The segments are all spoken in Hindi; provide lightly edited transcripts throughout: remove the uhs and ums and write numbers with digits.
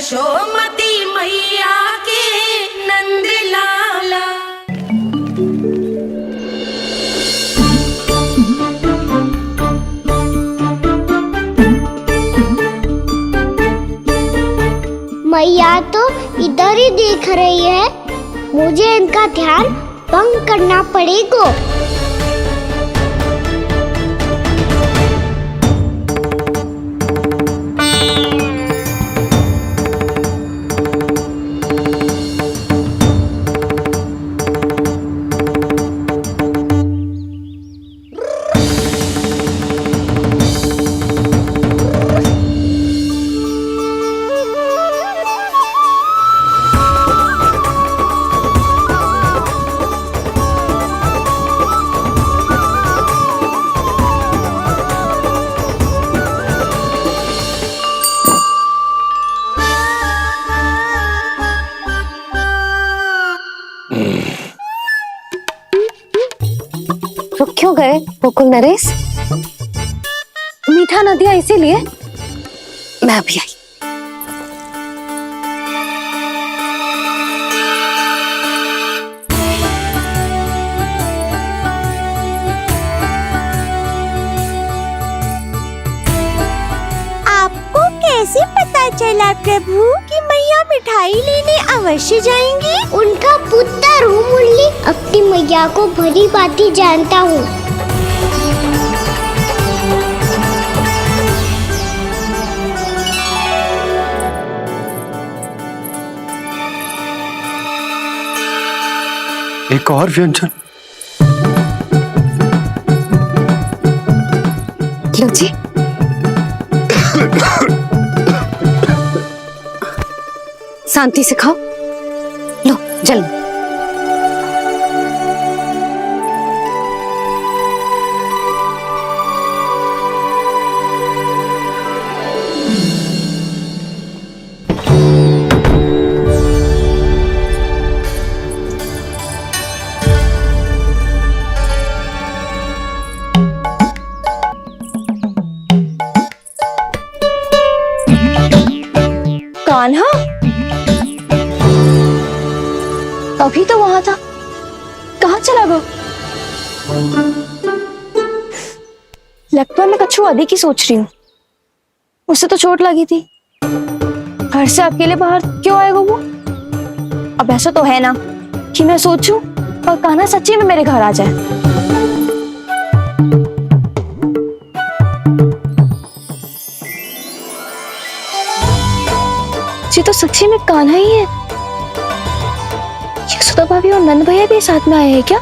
यशोमती मैया के नंद लाला। मैया तो इधर ही देख रही है, मुझे इनका ध्यान भंग करना पड़ेगा। रुक क्यों गए गोकुल नरेश? मीठा न दिया इसीलिए? मैं अभी आई। आपको कैसे पता चला प्रभु कि मैया मिठाई लेने अवश्य जाएंगी? उनका पुत्र हूँ मुरली, अपनी मैया को भली भांति जानता हूँ। एक और व्यंजन। लो जी। शांति से खाओ। लो जल। कान्हा अभी तो वहां था, कहाँ चला गया? लगता है मैं कछु अधिक ही सोच रही हूँ। उसे तो चोट लगी थी, घर से अकेले बाहर क्यों आएगा वो? अब ऐसा तो है ना कि मैं सोचूं और कान्हा सच्ची में मेरे घर आ जाए। ये तो सच्ची में कान्हा ही है। यशोदा भाभी और नंद भैया भी साथ में आए हैं क्या?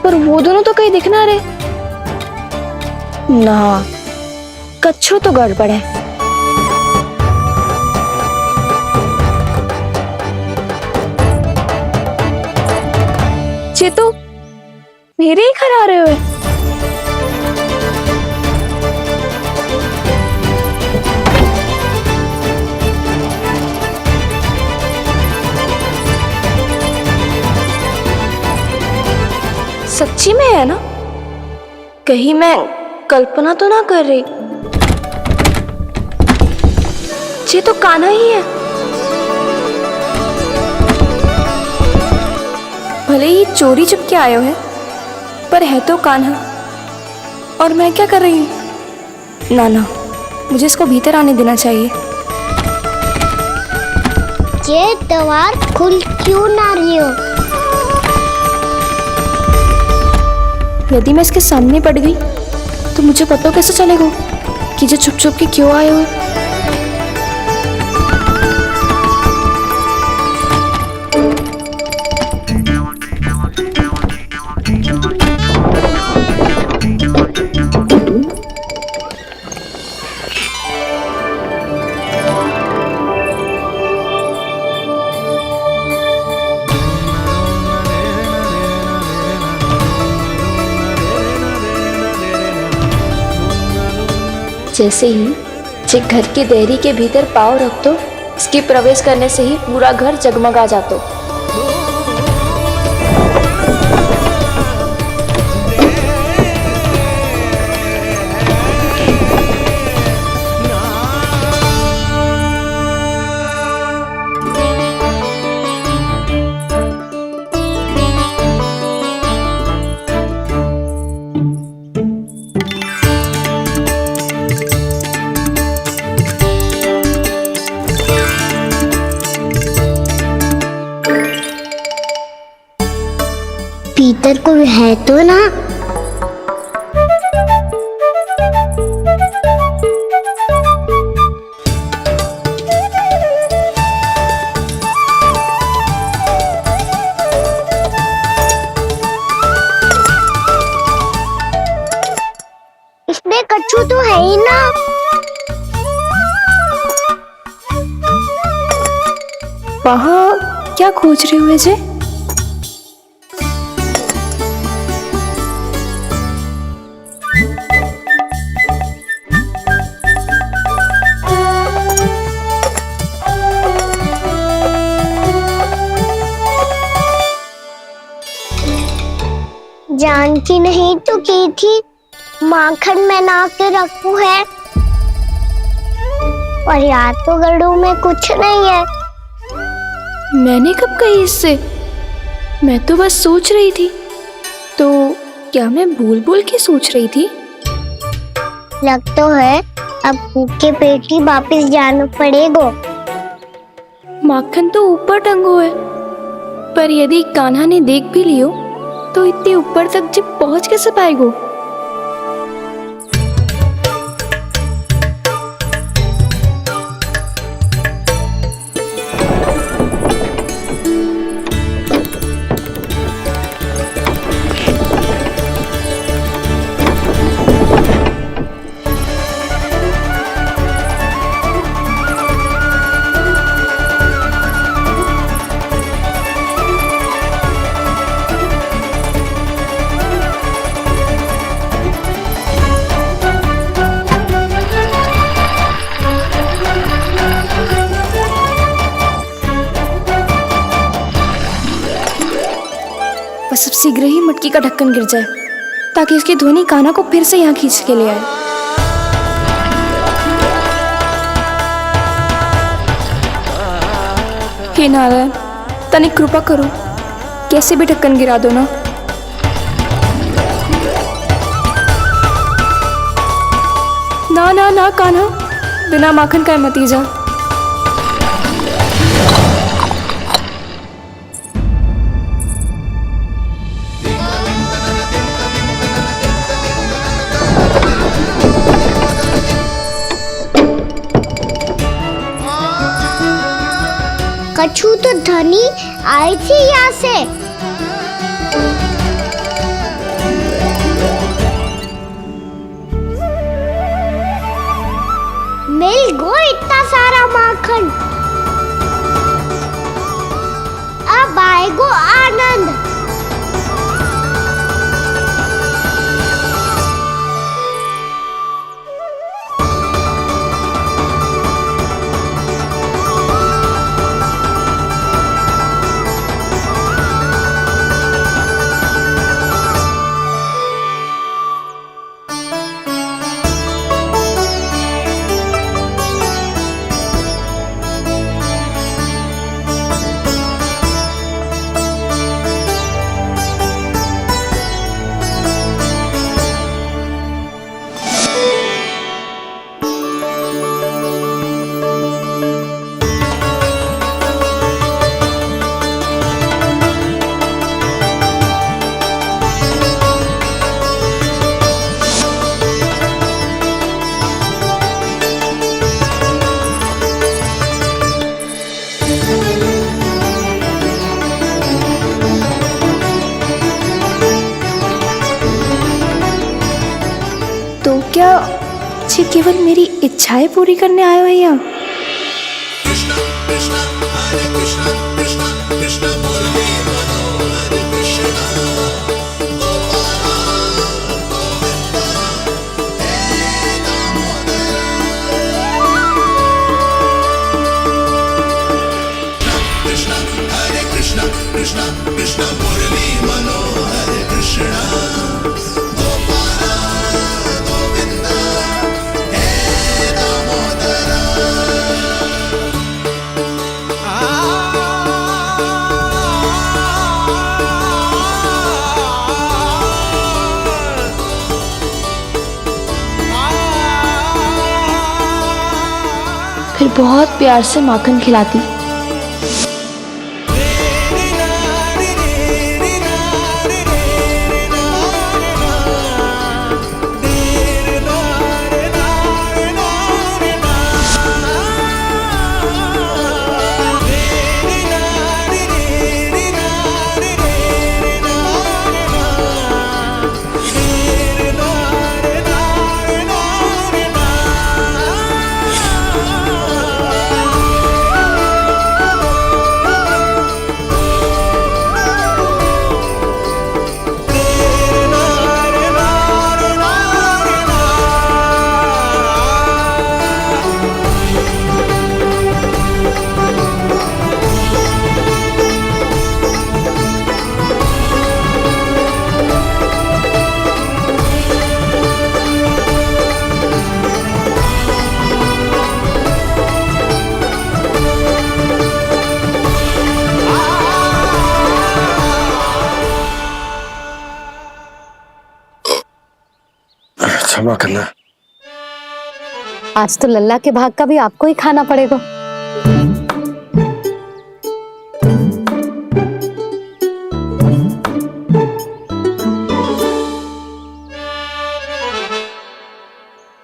पर वो दोनों तो कहीं दिख ना रहे। ना, कच्छू तो गड़बड़ है। ये तो मेरे ही घर आ रहे हो। सच्ची में है ना? कहीं मैं कल्पना तो ना कर रही? ये तो कान्हा ही है। भले ही चोरी चुप के आए हो है, पर है तो कान्हा। और मैं क्या कर रही हूँ? ना ना, मुझे इसको भीतर आने देना चाहिए। ये द्वार खुल क्यों ना रही हो? यदि मैं इसके सामने पड़ गई तो मुझे पता कैसे चलेगा कि ये छुप छुप के क्यों आए हुए? जैसे ही जे घर की देहरी के भीतर पाँव रख दो, इसके प्रवेश करने से ही पूरा घर जगमगा जातो। नहीं ना। वहाँ क्या खोज रहे हुए जे? जानकी नहीं तो की थी माखन में ना के रखू है, और याद तो गड्ढू में कुछ नहीं है। मैंने कब कही इससे? मैं तो बस सोच रही थी। तो क्या मैं भूल भूल के सोच रही थी? लग तो है अब भूखे पेट ही वापिस जाना पड़ेगा। माखन तो ऊपर टंगो है, पर यदि कान्हा ने देख भी लियो तो इतने ऊपर तक जब पहुंच कैसे पाएगो? बस अब शीघ्र ही मटकी का ढक्कन गिर जाए ताकि उसकी ध्वनि कान्हा को फिर से यहाँ खींच के ले आए। हे नारायण, तनिक कृपा करो, कैसे भी ढक्कन गिरा दो ना। ना ना ना कान्हा, बिना माखन का मत ही जा। कछु तो ध्वनि आई थी यहाँ से। मिल गो इतना सारा माखन, अब आएगो आनंद। तो क्या ये केवल मेरी इच्छाएं पूरी करने आए हो यहाँ? फिर बहुत प्यार से माखन खिलाती। क्षमा करना। आज तो लल्ला के भाग का भी आपको ही खाना पड़ेगा।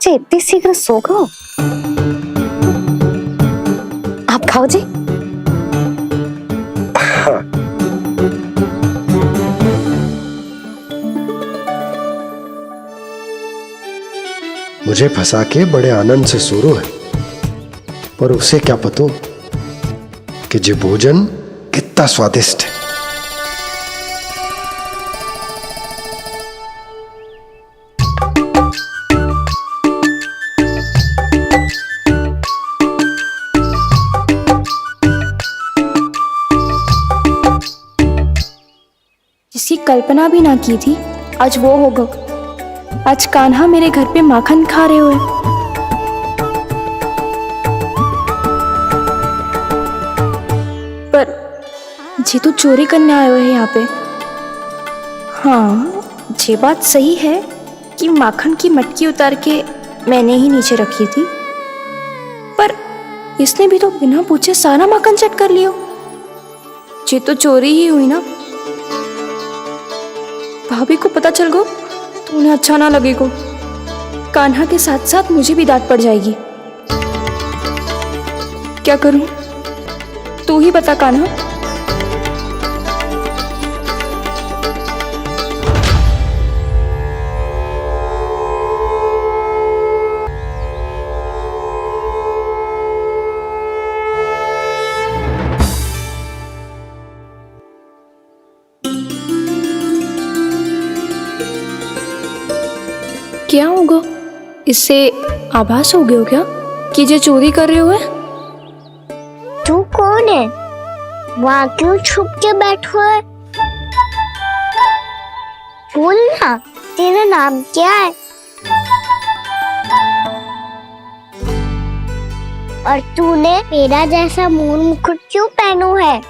इतनी शीघ्र सो गो? आप खाओ जी। हाँ। मुझे फंसा के बड़े आनंद से सो रहा है, पर उसे क्या पता कि ये भोजन कितना स्वादिष्ट है। जिसकी कल्पना भी ना की थी, आज वो होगा। आज कान्हा मेरे घर पे माखन खा रहे हुए। पर जी तो चोरी करने आए हुए हैं यहाँ पे। हाँ, ये बात सही है कि माखन की मटकी उतार के मैंने ही नीचे रखी थी, पर इसने भी तो बिना पूछे सारा माखन चट कर लियो। ये तो चोरी ही हुई ना। भाभी को पता चल गो तो उन्हें अच्छा ना लगेगा। कान्हा के साथ साथ मुझे भी डांट पड़ जाएगी। क्या करूं? तू ही बता कान्हा। क्या होगा? इससे आभास हो गया हो क्या कि ये चोरी कर रहे हुए? तू कौन है? वहाँ क्यों छुप के बैठो है? बोल ना, तेरा नाम क्या है? और तूने मेरा जैसा मोर मुकुट क्यों पहनो है?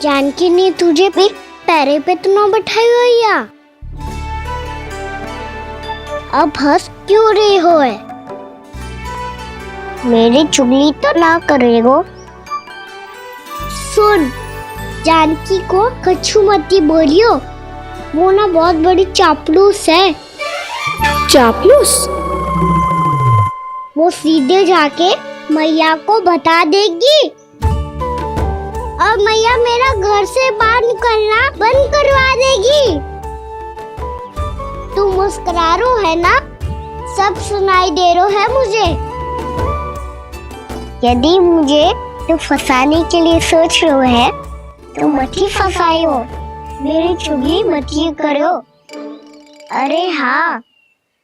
जानकी ने तुझे भी पैरे पे तो ना बैठाई हुई है। अब हंस क्यों रही हो है? मेरी चुगली तो ना करेगो। सुन, जानकी को कछु मती बोलियो, वो ना बहुत बड़ी चापलूस है। चापलूस? वो सीधे जाके मैया को बता देगी और मैया मेरा घर से बाहर निकलना बंद करवा देगी। तू मुस्कुरा रो है ना? सब सुनाई दे रो है मुझे। यदि मुझे तू फंसाने के लिए सोच रो है तो मत ही फंसायो, मेरी चुगली मत ही करो। अरे हाँ,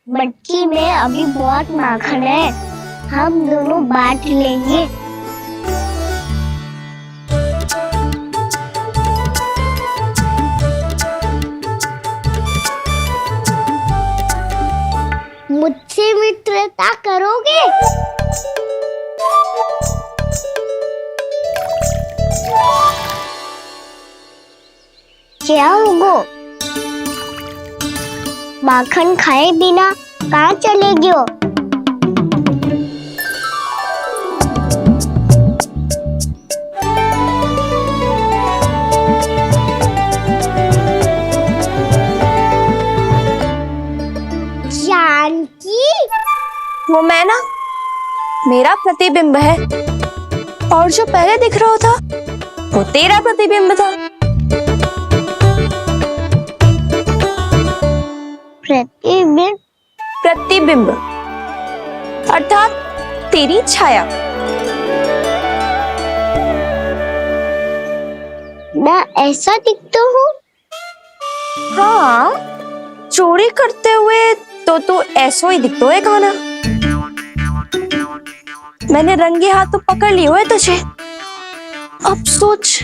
मटकी में अभी बहुत माखन है, हम दोनों बांट लेंगे। मुझसे मित्रता करोगे? क्या होगो? माखन खाए बिना कहाँ चलेगी हो? वो मैं ना, मेरा प्रतिबिंब है, और जो पहले दिख रहा था वो तेरा प्रतिबिंब था। प्रतिबिंब? प्रतिबिंब अर्थात तेरी छाया। मैं ऐसा दिखता हूँ? हाँ, चोरी करते हुए तो तू ऐसा ही दिखता है कान्हा। मैंने रंगे हाथों पकड़ लिए हुए तुझे। अब सोच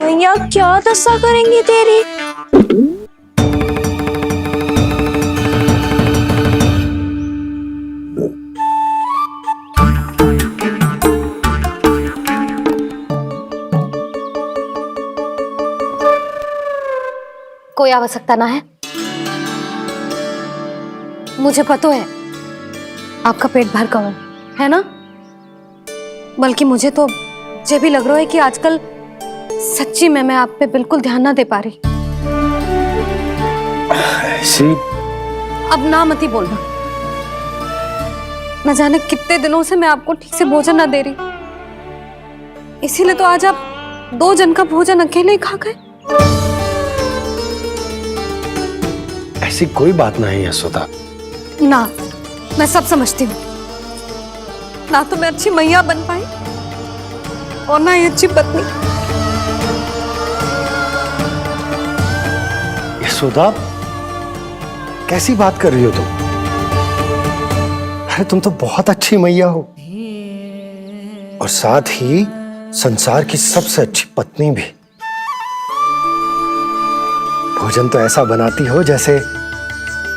भैया क्या दशा करेंगी तेरी। कोई आवश्यकता ना है, मुझे पता है आपका पेट भर गया है ना, बल्कि मुझे तो ये भी लग रहा है कि आजकल सच्ची में मैं आप पे बिल्कुल ध्यान ना दे पा रही। ऐसी अब ना मत ही बोलना। न जाने कितने दिनों से मैं आपको ठीक से भोजन ना दे रही, इसीलिए तो आज आप 2 जन का भोजन अकेले ही खा गए। ऐसी कोई बात नहीं यशोदा। ना, मैं सब समझती हूँ। ना तो मैं अच्छी मैया बन पाई और ना ही अच्छी पत्नी। यशोदा, कैसी बात कर रही हो तुम? अरे तुम तो बहुत अच्छी मैया हो और साथ ही संसार की सबसे अच्छी पत्नी भी। भोजन तो ऐसा बनाती हो जैसे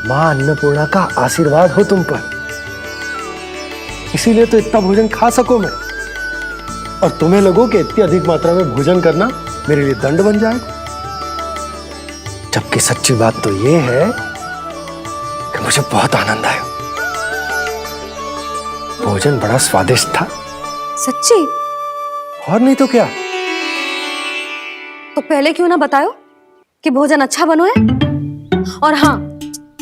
मां अन्नपूर्णा का आशीर्वाद हो तुम पर। इसीलिए तो इतना भोजन खा सको मैं, और तुम्हें लगो कि इतनी अधिक मात्रा में भोजन करना मेरे लिए दंड बन जाएगा। जबकि सच्ची बात तो ये है कि मुझे बहुत आनंद आया। भोजन बड़ा स्वादिष्ट था। सच्ची? और नहीं तो क्या। तो पहले क्यों ना बतायो कि भोजन अच्छा बनो है। और हाँ,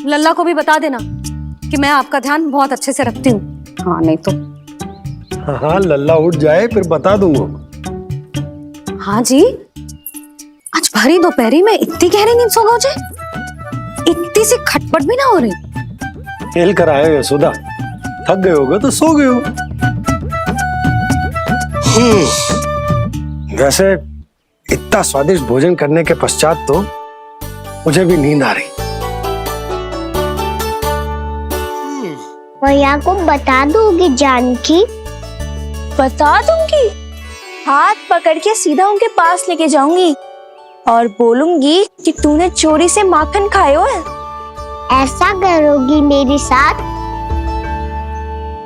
लल्ला को भी बता देना कि मैं आपका ध्यान बहुत अच्छे से रखती हूँ। हाँ नहीं तो। हाँ, लल्ला उठ जाए फिर बता दूंगा। हाँ जी, आज भरी दोपहरी में इतनी गहरी नींद सो गए, इतनी सी खटपट भी ना हो रही। खेल कर आए हो यशोदा, थक गए होगे तो सो गए हो। वैसे इतना स्वादिष्ट भोजन करने के पश्चात तो मुझे भी नींद आ रही। मैया को बता दोगी जानकी? बता दूंगी। हाथ पकड़ के सीधा उनके पास लेके जाऊंगी और बोलूंगी कि तूने चोरी से माखन खाए हो। ऐसा करोगी मेरे साथ?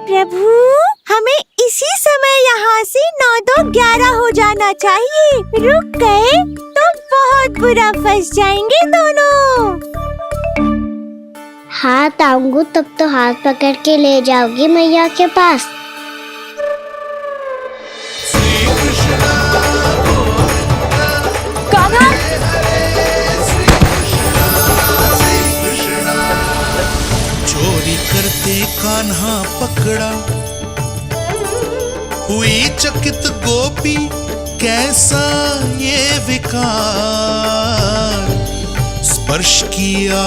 प्रभु, हमें इसी समय यहाँ से 9-2-11 हो जाना चाहिए। रुक गए तो बहुत बुरा फंस जाएंगे दोनों। हाथ आऊंगी तब तो हाथ पकड़ के ले जाओगी मैया के पास। चोरी करते कान्हा पकड़ा, हुई चकित गोपी कैसा ये विकार। स्पर्श किया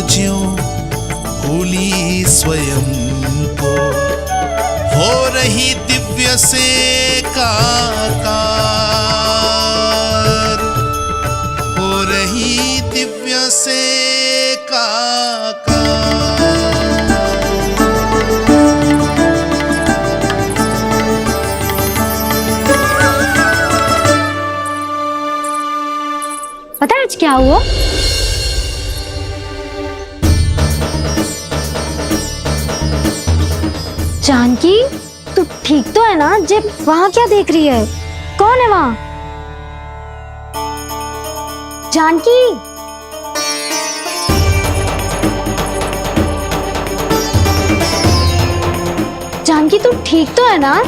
ज्यों भूली स्वयं को, हो रही दिव्य से काकार, हो रही दिव्य से काकार। पता है आज क्या हुआ? जानकी, तू ठीक तो है ना? जे वहां क्या देख रही है? कौन है वहां? जानकी, जानकी तू ठीक तो है ना?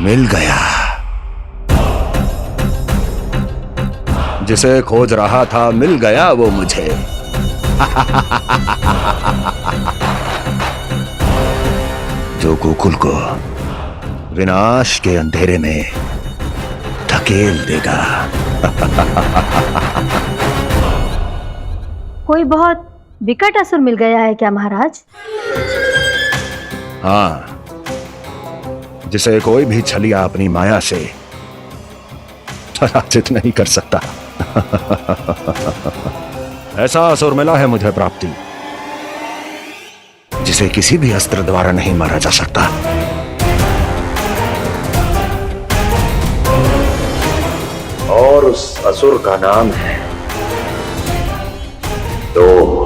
मिल गया। जिसे खोज रहा था मिल गया वो मुझे। जो गोकुल को विनाश के अंधेरे में धकेल देगा। कोई बहुत विकट असुर मिल गया है क्या महाराज? हाँ, जिसे कोई भी छलिया अपनी माया से पराजित नहीं कर सकता। ऐसा असुर मिला है मुझे प्राप्ति, जिसे किसी भी अस्त्र द्वारा नहीं मारा जा सकता। और और उस असुर का नाम है दो